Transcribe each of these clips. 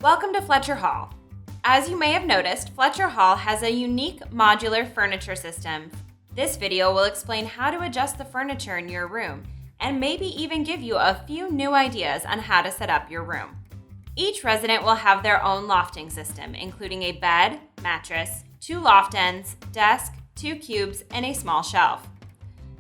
Welcome to Fletcher Hall. As you may have noticed, Fletcher Hall has a unique modular furniture system. This video will explain how to adjust the furniture in your room and maybe even give you a few new ideas on how to set up your room. Each resident will have their own lofting system, including a bed, mattress, 2 loft ends, desk, 2 cubes, and a small shelf.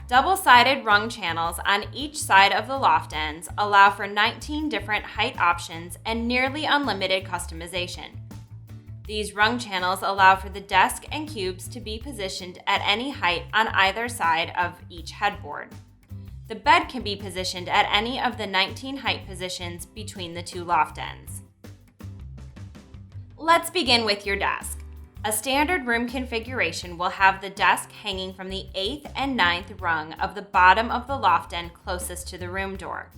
Double-sided rung channels on each side of the loft ends allow for 19 different height options and nearly unlimited customization. These rung channels allow for the desk and cubes to be positioned at any height on either side of each headboard. The bed can be positioned at any of the 19 height positions between the 2 loft ends. Let's begin with your desk. A standard room configuration will have the desk hanging from the 8th and 9th rung of the bottom of the loft end closest to the room door.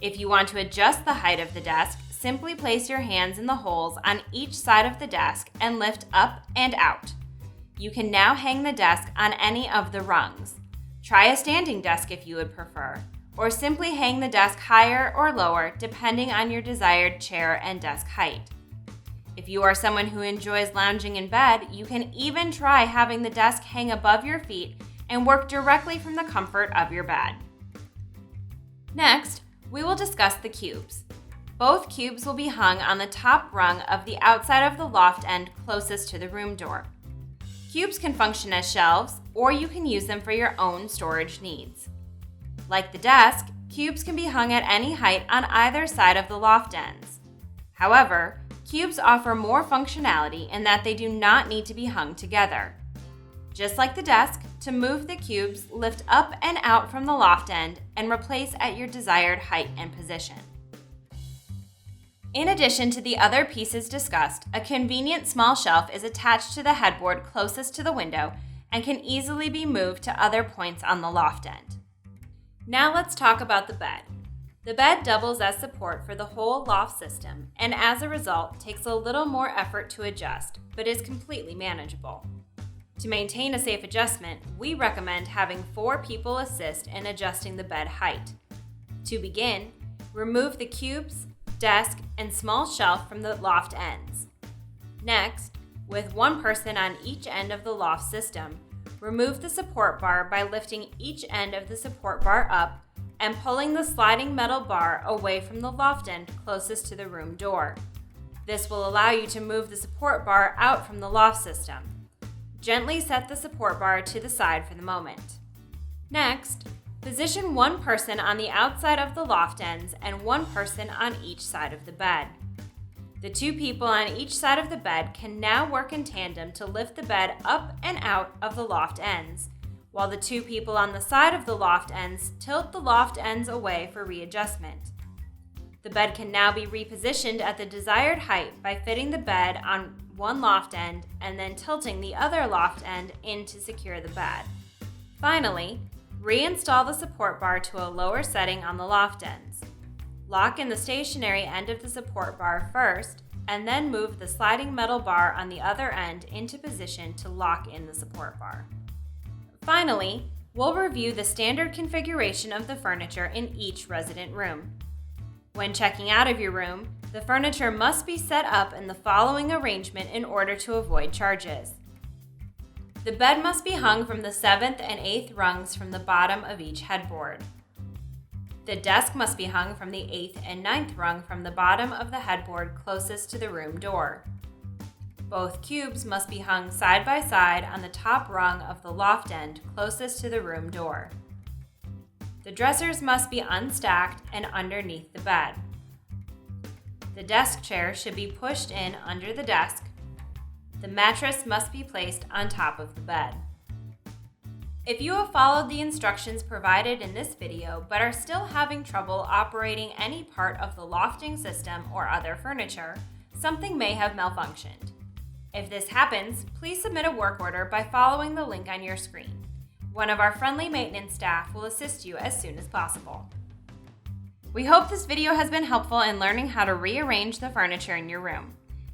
If you want to adjust the height of the desk, simply place your hands in the holes on each side of the desk and lift up and out. You can now hang the desk on any of the rungs. Try a standing desk if you would prefer, or simply hang the desk higher or lower depending on your desired chair and desk height. If you are someone who enjoys lounging in bed, you can even try having the desk hang above your feet and work directly from the comfort of your bed. Next, we will discuss the cubes. Both cubes will be hung on the top rung of the outside of the loft end closest to the room door. Cubes can function as shelves, or you can use them for your own storage needs. Like the desk, cubes can be hung at any height on either side of the loft ends. However, cubes offer more functionality in that they do not need to be hung together. Just like the desk, to move the cubes, lift up and out from the loft end and replace at your desired height and position. In addition to the other pieces discussed, a convenient small shelf is attached to the headboard closest to the window and can easily be moved to other points on the loft end. Now let's talk about the bed. The bed doubles as support for the whole loft system and as a result takes a little more effort to adjust, but is completely manageable. To maintain a safe adjustment, we recommend having 4 people assist in adjusting the bed height. To begin, remove the cubes, desk, and small shelf from the loft ends. Next, with 1 person on each end of the loft system, remove the support bar by lifting each end of the support bar up and pulling the sliding metal bar away from the loft end closest to the room door. This will allow you to move the support bar out from the loft system. Gently set the support bar to the side for the moment. Next, position 1 person on the outside of the loft ends and 1 person on each side of the bed. The 2 people on each side of the bed can now work in tandem to lift the bed up and out of the loft ends, while the 2 people on the side of the loft ends tilt the loft ends away for readjustment. The bed can now be repositioned at the desired height by fitting the bed on 1 loft end and then tilting the other loft end in to secure the bed. Finally, reinstall the support bar to a lower setting on the loft ends. Lock in the stationary end of the support bar first, and then move the sliding metal bar on the other end into position to lock in the support bar. Finally, we'll review the standard configuration of the furniture in each resident room. When checking out of your room, the furniture must be set up in the following arrangement in order to avoid charges. The bed must be hung from the 7th and 8th rungs from the bottom of each headboard. The desk must be hung from the 8th and 9th rung from the bottom of the headboard closest to the room door. Both cubes must be hung side by side on the top rung of the loft end closest to the room door. The dressers must be unstacked and underneath the bed. The desk chair should be pushed in under the desk. The mattress must be placed on top of the bed. If you have followed the instructions provided in this video but are still having trouble operating any part of the lofting system or other furniture, something may have malfunctioned. If this happens, please submit a work order by following the link on your screen. One of our friendly maintenance staff will assist you as soon as possible. We hope this video has been helpful in learning how to rearrange the furniture in your room.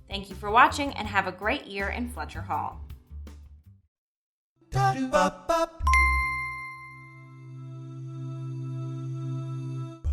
Thank you for watching and have a great year in Fletcher Hall.